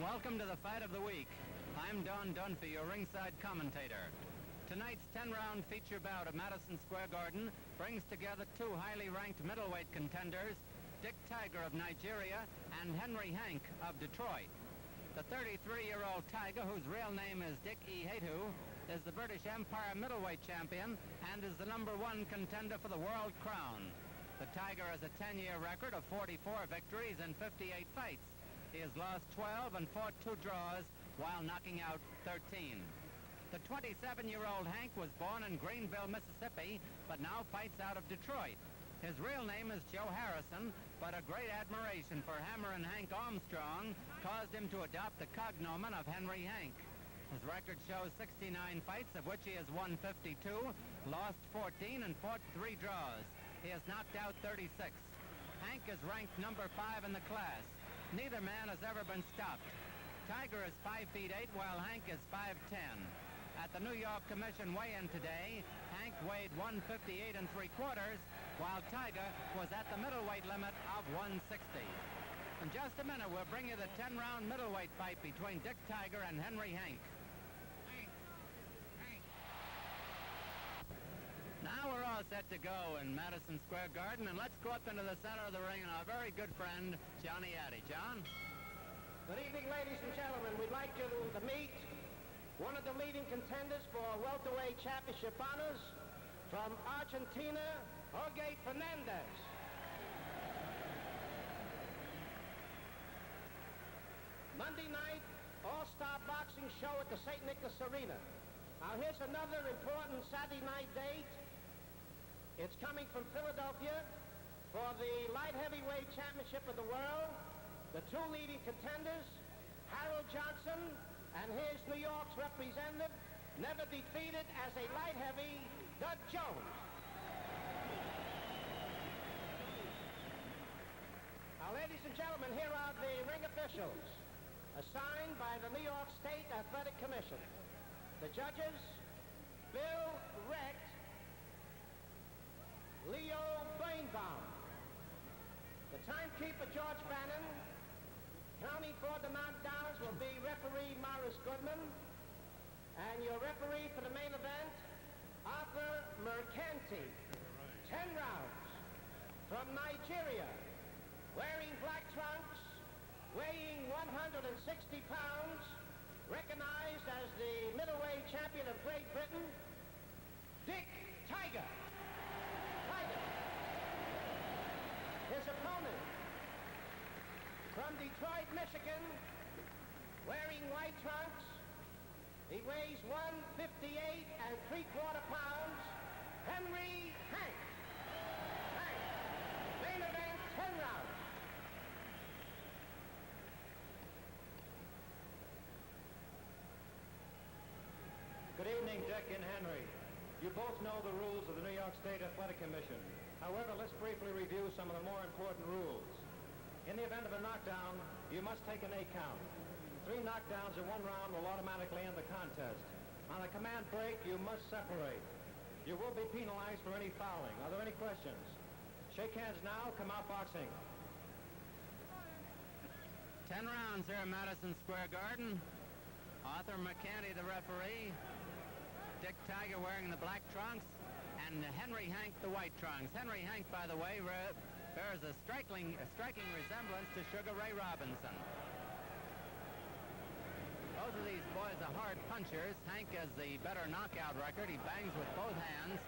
Welcome to the fight of the week. I'm Don Dunphy, your ringside commentator. Tonight's 10-round feature bout at Madison Square Garden brings together two highly ranked middleweight contenders, Dick Tiger of Nigeria and Henry Hank of Detroit. The 33-year-old Tiger, whose real name is Dick Ihetu, is the British Empire middleweight champion and is the #1 contender for the world crown. The Tiger has a 10-year record of 44 victories and 58 fights. He has lost 12 and fought 2 draws while knocking out 13. The 27-year-old Hank was born in Greenville, Mississippi, but now fights out of Detroit. His real name is Joe Harrison, but a great admiration for Hammer and Hank Armstrong caused him to adopt the cognomen of Henry Hank. His record shows 69 fights, of which he has won 52, lost 14, and fought 3 draws. He has knocked out 36. Hank is ranked #5 in the class. Neither man has ever been stopped. Tiger is 5 feet 8, while Hank is 5'10". At the New York Commission weigh-in today, Hank weighed 158 3/4, while Tiger was at the middleweight limit of 160. In just a minute, we'll bring you the 10-round middleweight fight between Dick Tiger and Henry Hank. Now we're all set to go in Madison Square Garden, and let's go up into the center of the ring and our very good friend, Johnny Addy. John? Good evening, ladies and gentlemen. We'd like you to meet one of the leading contenders for welterweight championship honors from Argentina, Jorge Fernandez. Monday night, all-star boxing show at the St. Nicholas Arena. Now here's another important Saturday night date. It's coming from Philadelphia for the light heavyweight championship of the world. The 2 leading contenders, Harold Johnson and his New York's representative, never defeated as a light heavy, Doug Jones. Now, ladies and gentlemen, here are the ring officials assigned by the New York State Athletic Commission. The judges, Bill Recht, Leo Birnbaum. The timekeeper, George Bannon. Counting for the knockdowns will be referee Morris Goodman. And your referee for the main event, Arthur Mercanti. 10 rounds. From Nigeria, wearing black trunks, weighing 160 pounds, recognized as the middleweight champion of Great Britain, Dick Tiger. His opponent, from Detroit, Michigan, wearing white trunks, he weighs 158 3/4 pounds, Henry Hank. Main event, 10 rounds. Good evening, Dick and Henry. You both know the rules of the New York State Athletic Commission. However, let's briefly review some of the more important rules. In the event of a knockdown, you must take an 8 count. 3 knockdowns in 1 round will automatically end the contest. On a command break, you must separate. You will be penalized for any fouling. Are there any questions? Shake hands now. Come out boxing. 10 rounds here at Madison Square Garden. Arthur Mercanti, the referee. Dick Tiger wearing the black trunks, and Henry Hank the white trunks. Henry Hank, by the way, bears a striking resemblance to Sugar Ray Robinson. Both of these boys are hard punchers. Hank has the better knockout record. He bangs with both hands.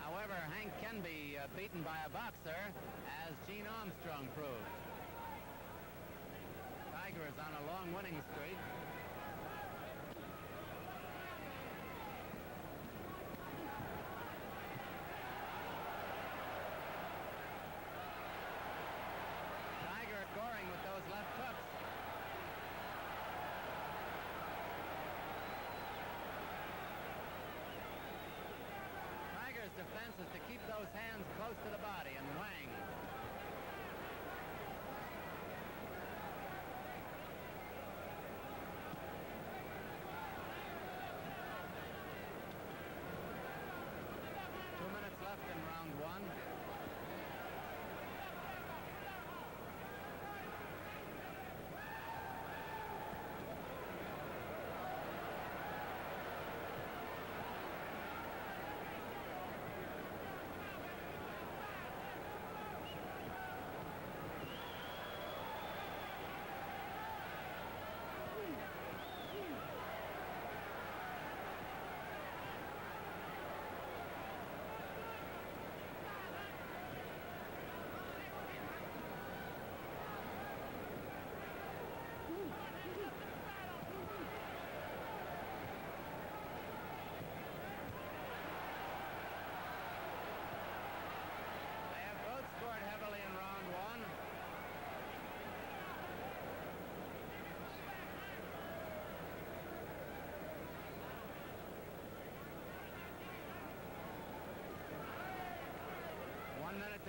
However, Hank can be beaten by a boxer, as Gene Armstrong proved. Tiger is on a long winning streak. Scoring with those left hooks. Tiger's defense is to keep those hands close to the body and wang. Left in round 1.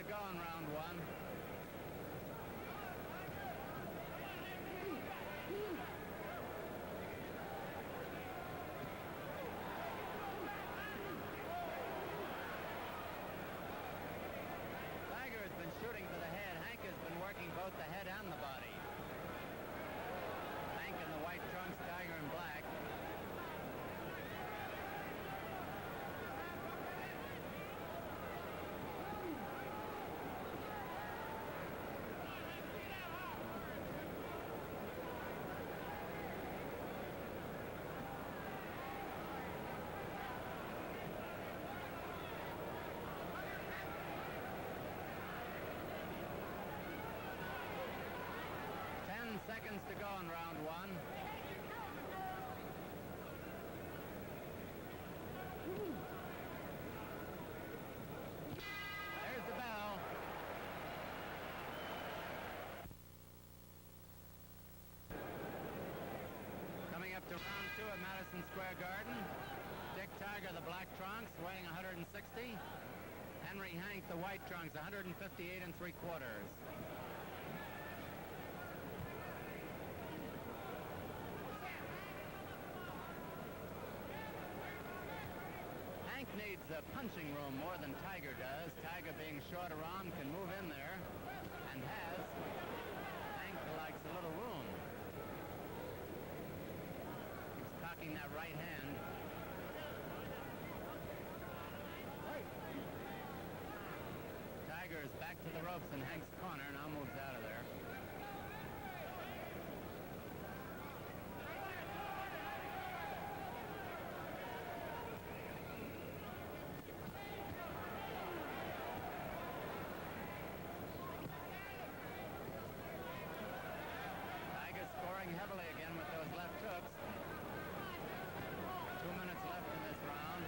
go in round one. Tiger has been shooting for the head. Hank has been working both the head and the body. Hank in the white trunks, Tiger in black. Seconds to go in round one. There's the bell. Coming up to round two at Madison Square Garden. Dick Tiger, the black trunks, weighing 160. Henry Hank, the white trunks, 158 3/4. Hank needs a punching room more than Tiger does. Tiger, being shorter arm, can move in there, and has. Hank likes a little room. He's cocking that right hand. Tiger is back to the ropes in Hank's corner, now moves out of there. Heavily again with those left hooks. 2 minutes left in this round.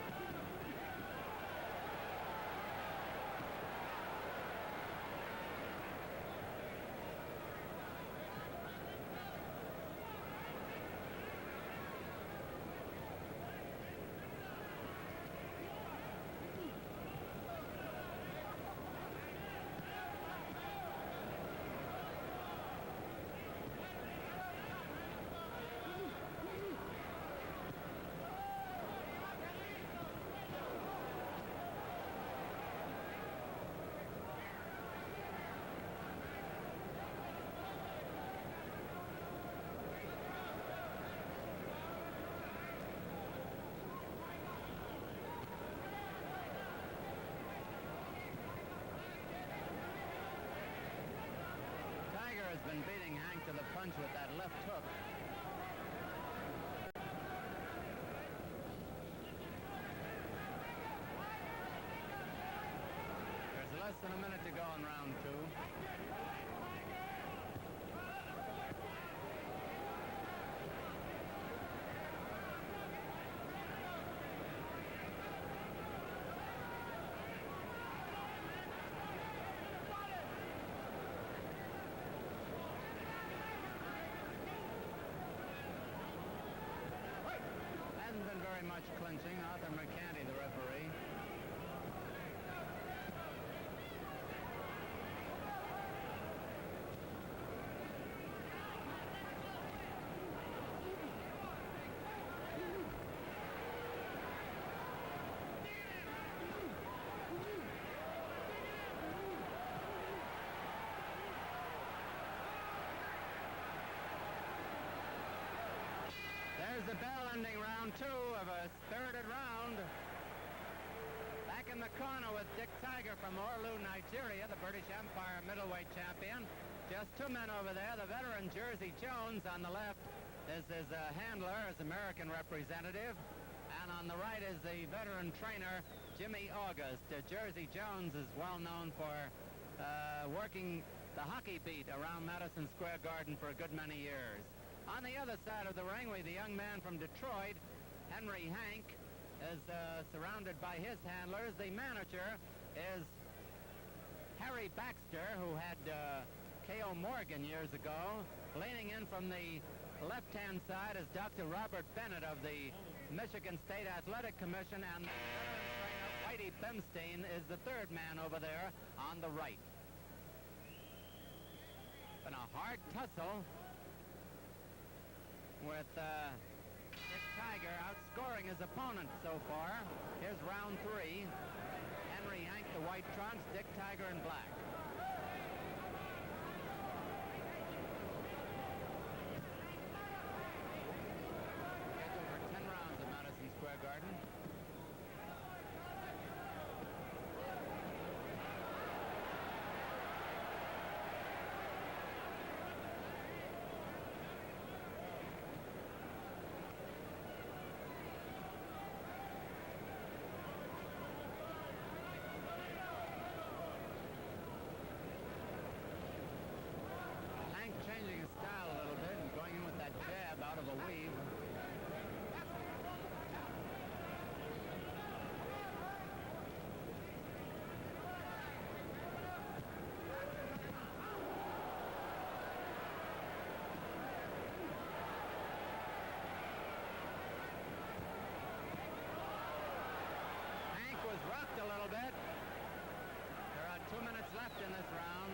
Has been beating Hank to the punch with that left hook. There's less than a minute to go in round two. Very much clinching. Arthur McCanty, the referee. There's the bell ending round two of a spirited round. Back in the corner with Dick Tiger from Orlu, Nigeria, the British Empire middleweight champion. Just two men over there, the veteran Jersey Jones on the left is his handler, his American representative. And on the right is the veteran trainer, Jimmy August. Jersey Jones is well known for working the hockey beat around Madison Square Garden for a good many years. On the other side of the ring, the young man from Detroit, Henry Hank, is surrounded by his handlers. The manager is Harry Baxter, who had K.O. Morgan years ago. Leaning in from the left-hand side is Dr. Robert Bennett of the Michigan State Athletic Commission, and the veteran trainer, White Grady Bemstein is the third man over there on the right. Been a hard tussle with Dick Tiger outscoring his opponent so far. Here's round 3. Henry Hank, the white trunks, Dick Tiger in black. Scheduled for 10 rounds at Madison Square Garden. Changing his style a little bit and going in with that jab out of a weave. Hank was rocked a little bit. There are 2 minutes left in this round.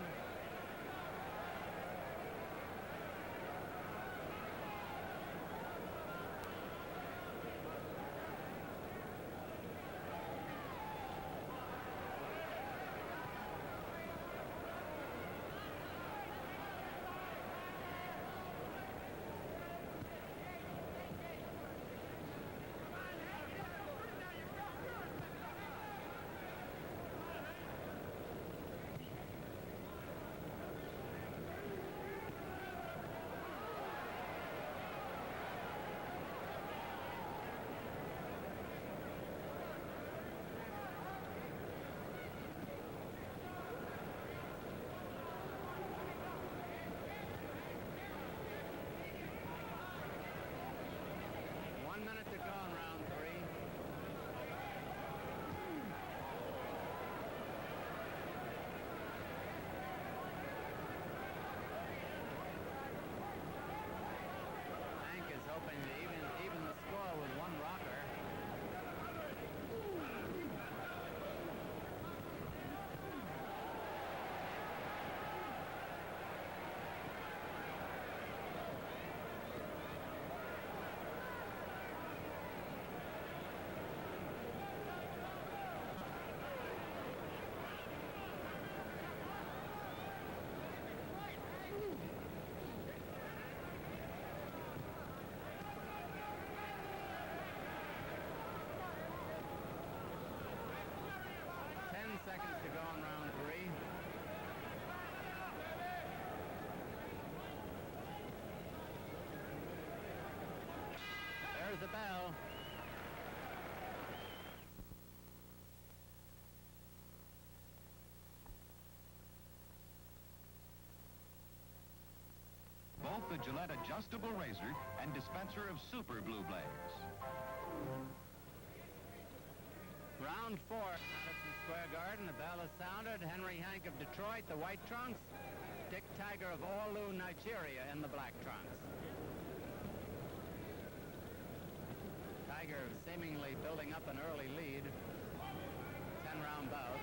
Hoping to even the score with one rocker. Seconds to go in round 3. There's the bell. Both the Gillette adjustable razor and dispenser of Super Blue Blades. Round 4 at Madison Square Garden. The bell is sounded. Henry Hank of Detroit, the white trunks. Dick Tiger of Orlu, Nigeria, in the black trunks. Tiger seemingly building up an early lead. 10-round bout.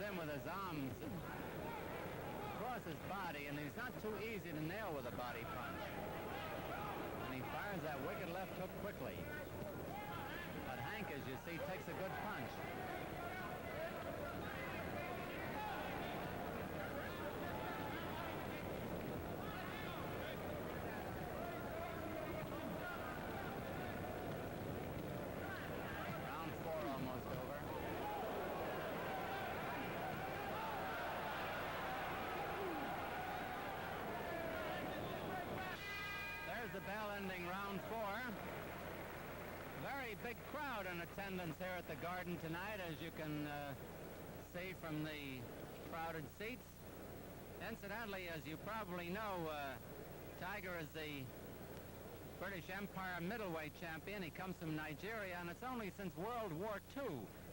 in with his arms across his body, and he's not too easy to nail with a body punch. And he fires that wicked left hook quickly. But Hank, as you see, takes a good punch. Round 4 almost over. There's the bell ending round 4. Very big crowd in attendance here at the Garden tonight, as you can see from the crowded seats. Incidentally, as you probably know, Tiger is the British Empire middleweight champion. He comes from Nigeria, and it's only since World War II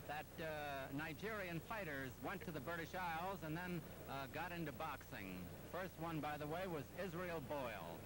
that Nigerian fighters went to the British Isles and then got into boxing. First one, by the way, was Israel Boyle.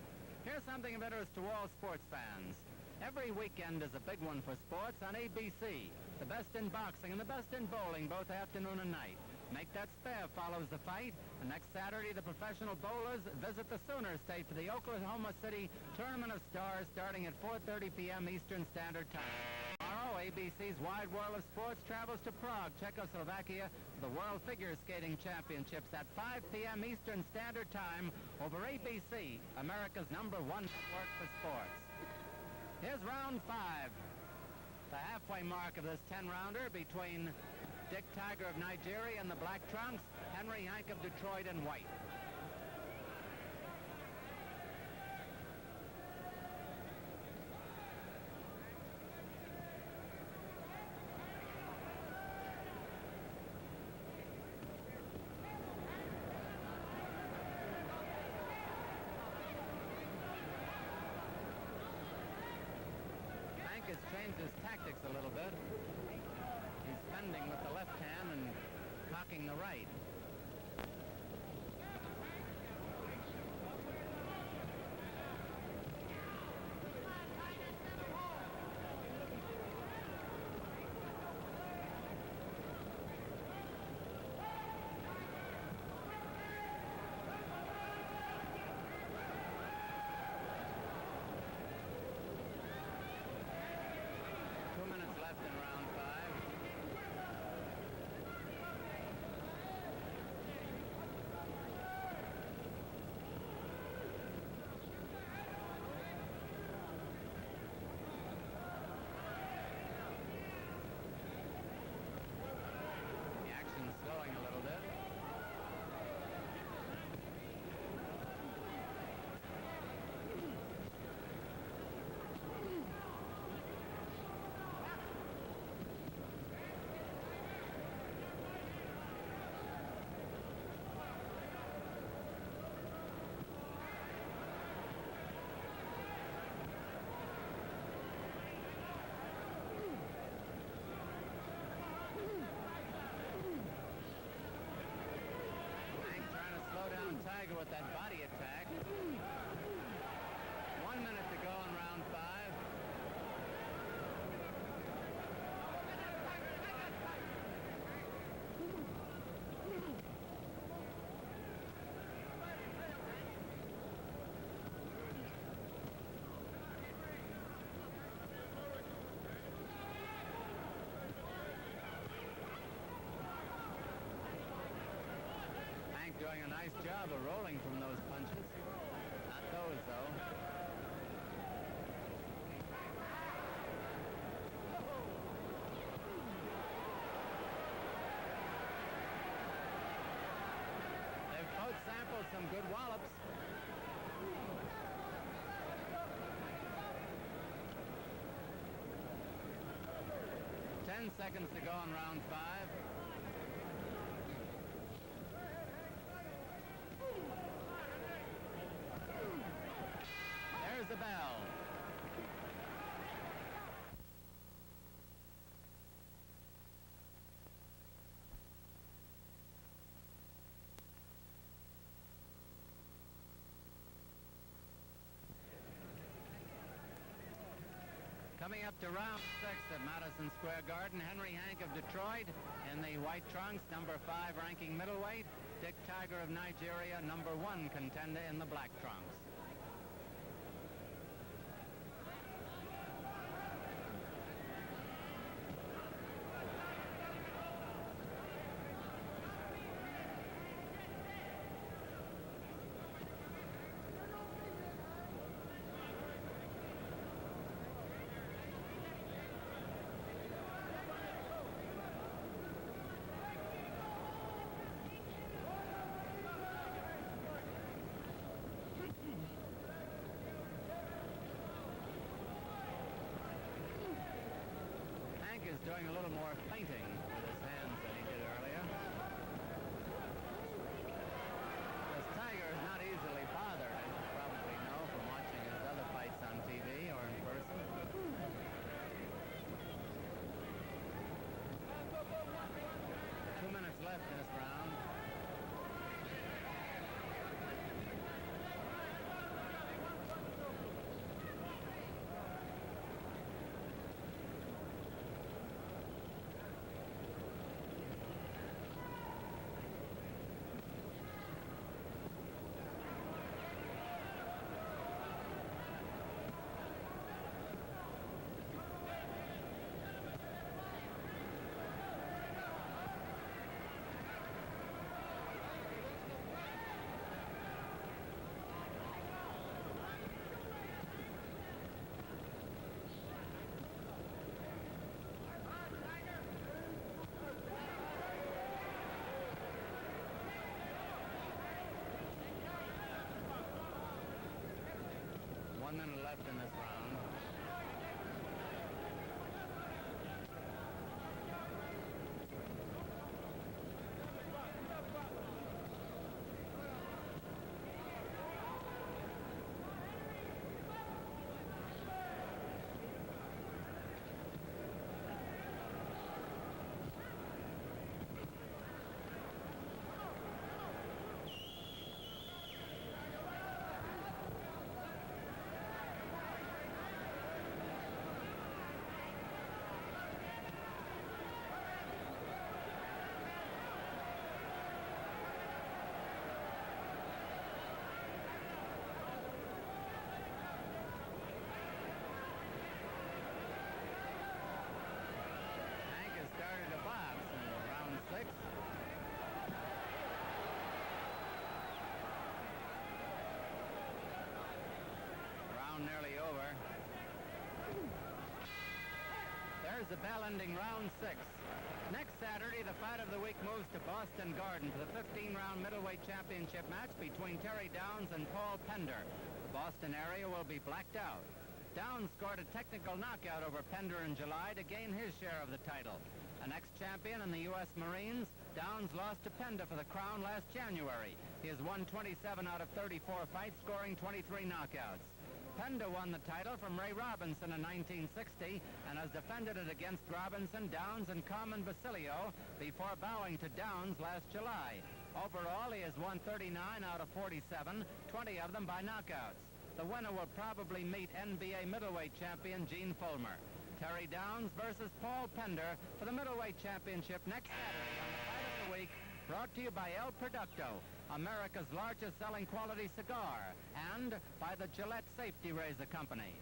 Here's something of interest to all sports fans. Every weekend is a big one for sports on ABC. The best in boxing and the best in bowling, both afternoon and night. Make That Spare follows the fight. And next Saturday, the professional bowlers visit the Sooner State for the Oklahoma City Tournament of Stars starting at 4:30 p.m. Eastern Standard Time. Tomorrow, ABC's Wide World of Sports travels to Prague, Czechoslovakia, for the World Figure Skating Championships at 5 p.m. Eastern Standard Time over ABC, America's #1 network for sports. Here's round 5, the halfway mark of this 10-rounder between Dick Tiger of Nigeria and the Black Trunks, Henry Hank of Detroit in white. Has changed his tactics a little bit. He's fending with the left hand and cocking the right. Left in round 5. The action's slowing a little bit. Tiger with that body attack. 1 minute to go in round 5. Doing a nice job of rolling from those punches. Not those, though. They've both sampled some good wallops. Ten seconds to go in round 5. There's the bell. Coming up to round 6 at Madison Square Garden, Henry Hank of Detroit in the white trunks, number 5 ranking middleweight. Dick Tiger of Nigeria, number 1 contender in the black trunks. Is doing a little more feinting with his hands than he did earlier. This Tiger is not easily bothered, as you probably know from watching his other fights on TV or in person. 2 minutes left in this round. One minute left in this round. Started a box in round 6. Round nearly over. There's the bell ending round 6. Next Saturday, the fight of the week moves to Boston Garden for the 15-round middleweight championship match between Terry Downs and Paul Pender. The Boston area will be blacked out. Downs scored a technical knockout over Pender in July to gain his share of the title. An ex-champion in the U.S. Marines, Downs lost to Pender for the crown last January. He has won 27 out of 34 fights, scoring 23 knockouts. Pender won the title from Ray Robinson in 1960 and has defended it against Robinson, Downs, and Carmen Basilio before bowing to Downs last July. Overall, he has won 39 out of 47, 20 of them by knockouts. The winner will probably meet NBA middleweight champion Gene Fullmer. Terry Downs versus Paul Pender for the middleweight championship next Saturday on the Fight of the Week, brought to you by El Producto, America's largest selling quality cigar, and by the Gillette Safety Razor Company.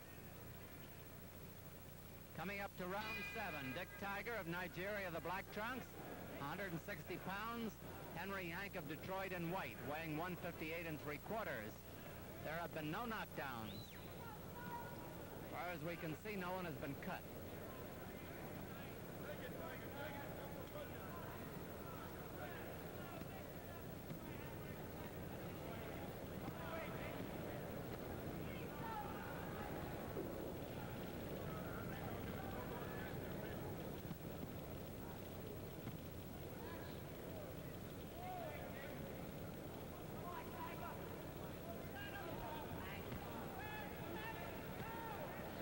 Coming up to round 7, Dick Tiger of Nigeria, the black trunks, 160 pounds. Henry Hank of Detroit in white, weighing 158 3/4. There have been no knockdowns. As far as we can see, no one has been cut.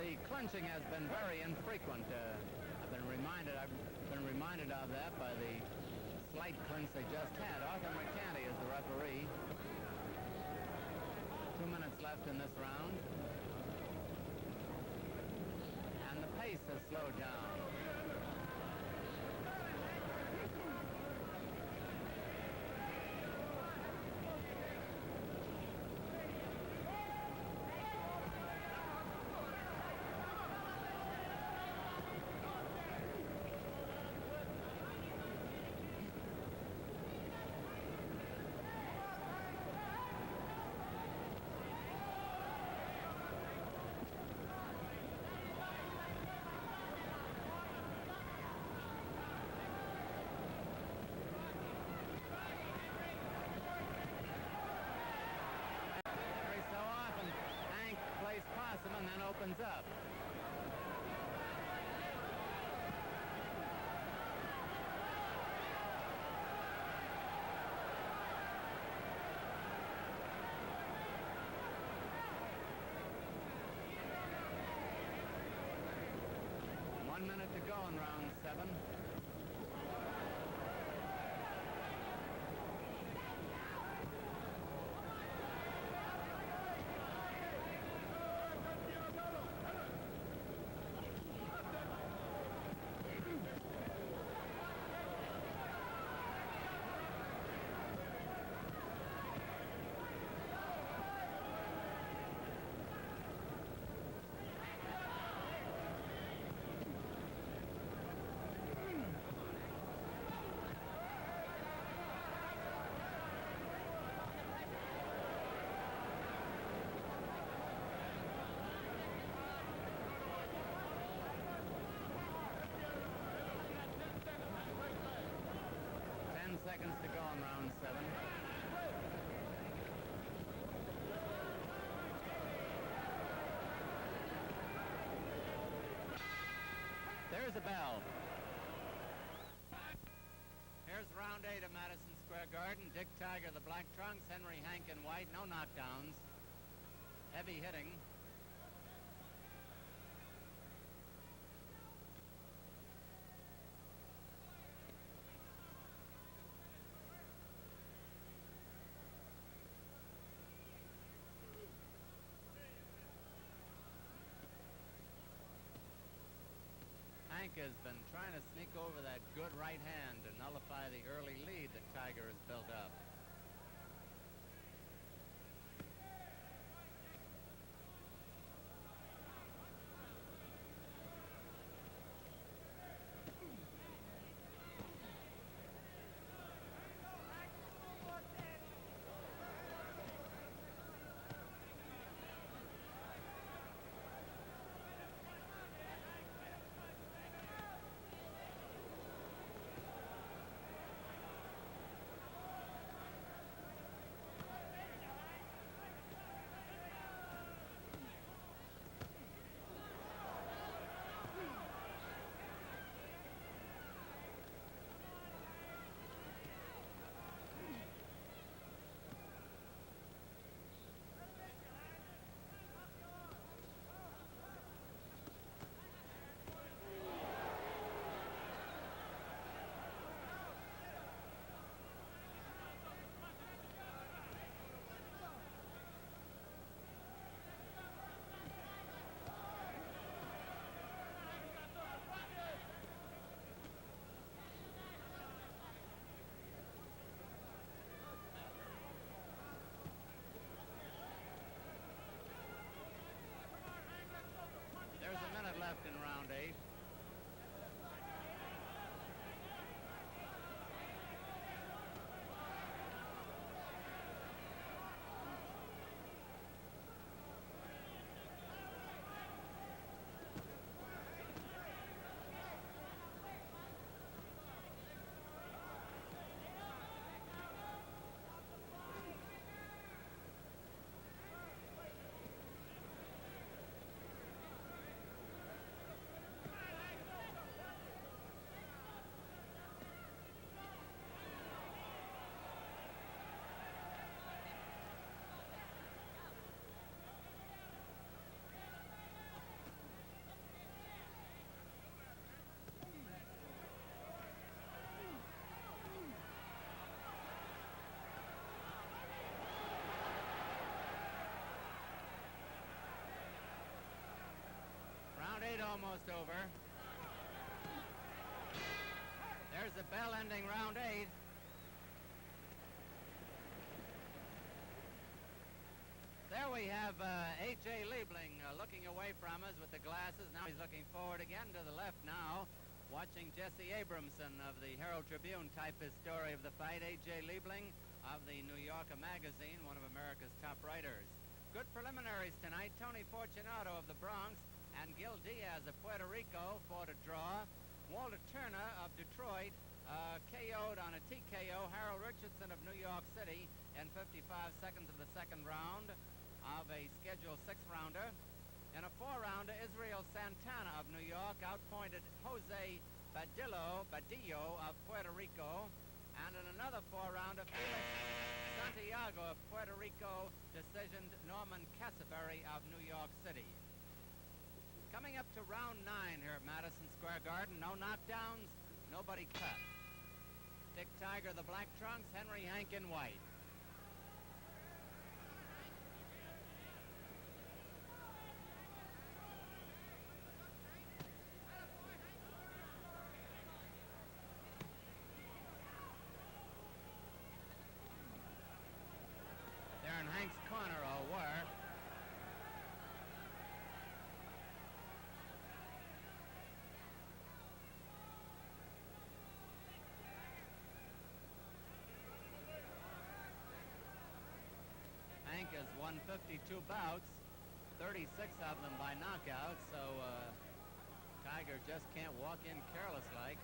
The clinching has been very infrequent. I've been reminded of that by the slight clinch they just had. Arthur McCanty is the referee. 2 minutes left in this round. And the to slow down. Every so often, Hank plays possum and then opens up. One minute to go in round 7. Seconds to go in round 7. There's a bell. Here's round 8 of Madison Square Garden. Dick Tiger, the Black Trunks, Henry Hank in white, no knockdowns. Heavy hitting. Hank has been trying to sneak over that good right hand to nullify the early lead that Tiger has built up. almost over. There's the bell ending round 8. There we have A.J. Liebling looking away from us with the glasses. Now he's looking forward again to the left now, watching Jesse Abramson of the Herald Tribune type his story of the fight. A.J. Liebling of the New Yorker magazine, one of America's top writers. Good preliminaries tonight. Tony Fortunato of the Bronx and Gil Diaz of Puerto Rico fought a draw. Walter Turner of Detroit KO'd on a TKO Harold Richardson of New York City in 55 seconds of the second round of a scheduled 6-rounder. In a 4-rounder, Israel Santana of New York outpointed Jose Badillo of Puerto Rico. And in another 4-rounder, Felix Santiago of Puerto Rico decisioned Norman Cassaberry of New York City. Coming up to round 9 here at Madison Square Garden. No knockdowns, nobody cut. Dick Tiger, the Black Trunks, Henry Hankin White. They're in Hank's corner, or were. Hank has won 52 bouts, 36 of them by knockout, so Tiger just can't walk in careless like.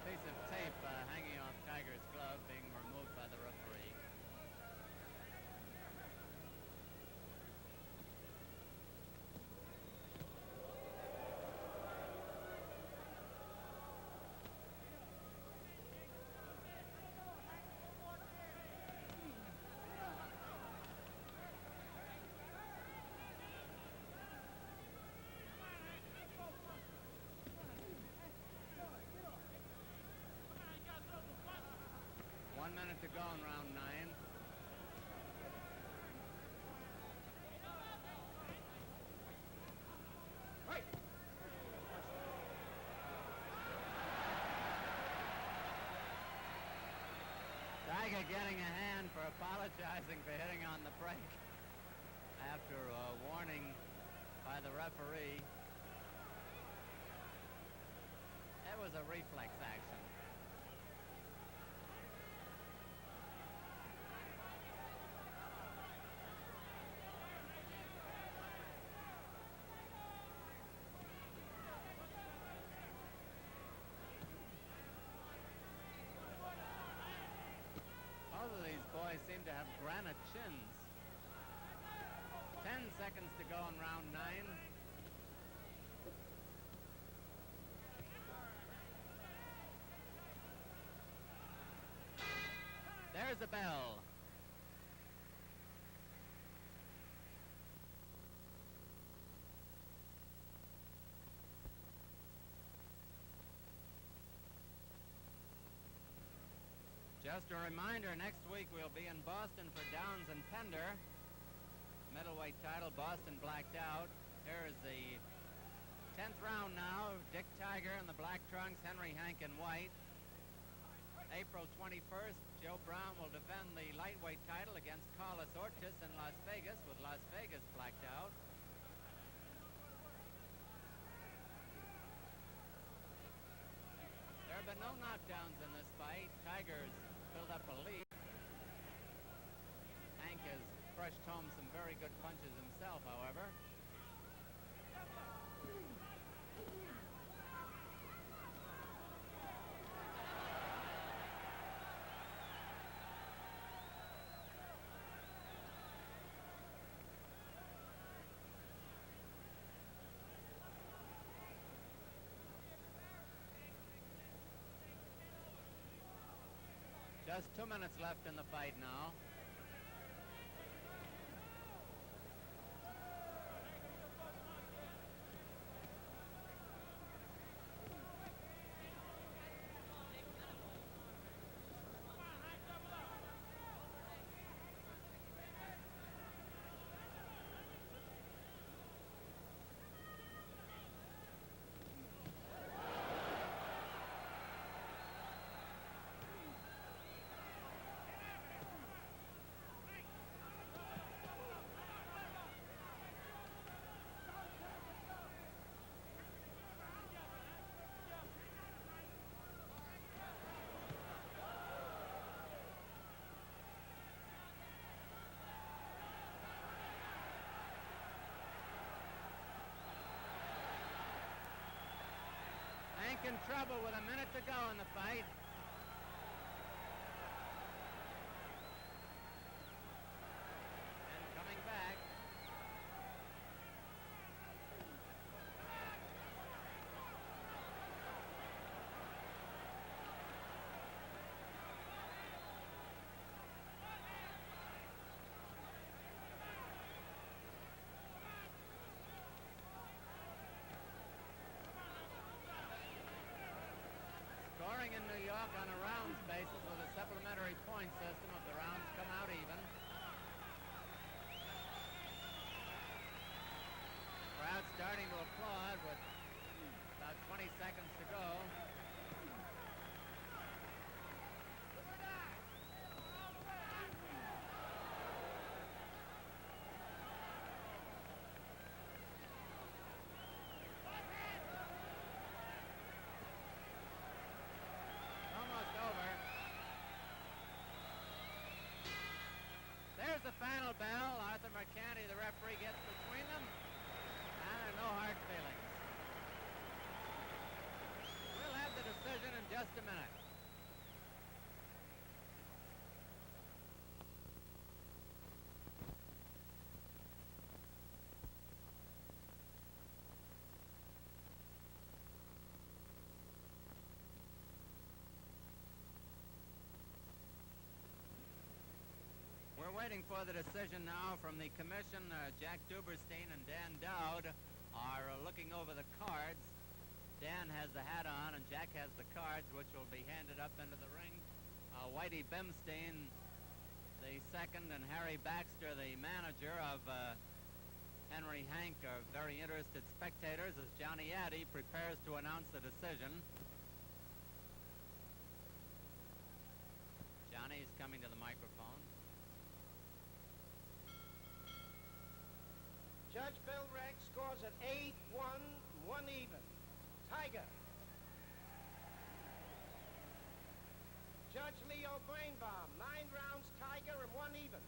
Piece of tape hanging off Tiger's glove being removed by the referee. One minute to go in round 9. Right. Tiger getting a hand for apologizing for hitting on the brake after a warning by the referee. It was a reflex action. Both of these boys seem to have granite chins. 10 seconds to go in round 9. There's the bell. Just a reminder, next week we'll be in Boston for Downs and Pender. Middleweight title, Boston blacked out. Here's the 10th round now. Dick Tiger and the Black Trunks, Henry Hankin White. April 21st, Joe Brown will defend the lightweight title against Carlos Ortiz in Las Vegas, with Las Vegas blacked out. There have been no knockdowns in this fight. Tiger's built up a lead. Hank has crushed home some very good punches himself, however. Just 2 minutes left in the fight now. Hank in trouble with a minute to go in the fight. And coming back. Scoring in New York on a rounds basis with a supplementary point system if the rounds come out even. Crowd starting to applaud with about 20 seconds to go. Almost over. There's the final bell. Arthur Mercanti, the referee, gets between them. And no hard feelings. We'll have the decision in just a minute. We're waiting for the decision now from the commission. Jack Duberstein and Dan Dowd are looking over the cards. Dan has the hat on and Jack has the cards, which will be handed up into the ring. Whitey Bimstein, the second, and Harry Baxter, the manager of Henry Hank, are very interested spectators as Johnny Addy prepares to announce the decision. Johnny's coming to the microphone. Judge Bill Rex scores at 8-1, 1 even. Tiger. Judge Leo Brainbaum, 9 rounds Tiger and 1 even.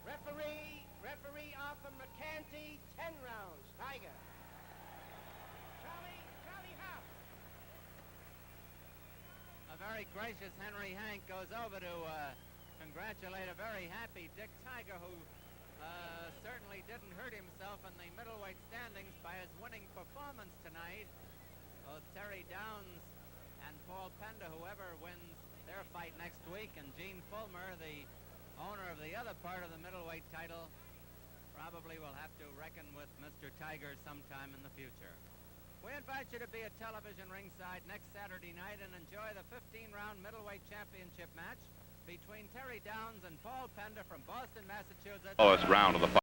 Referee Arthur Mercanti, 10 rounds Tiger. Charlie Huff. A very gracious Henry Hank goes over to congratulate a very happy Dick Tiger, who certainly didn't hurt himself in the middleweight standings by his winning performance tonight. Both Terry Downs and Paul Pender, whoever wins their fight next week, and Gene Fulmer, the owner of the other part of the middleweight title, probably will have to reckon with Mr. Tiger sometime in the future. We invite you to be at television ringside next Saturday night and enjoy the 15-round middleweight championship match between Terry Downs and Paul Pender from Boston, Massachusetts. Lowest round of the fight.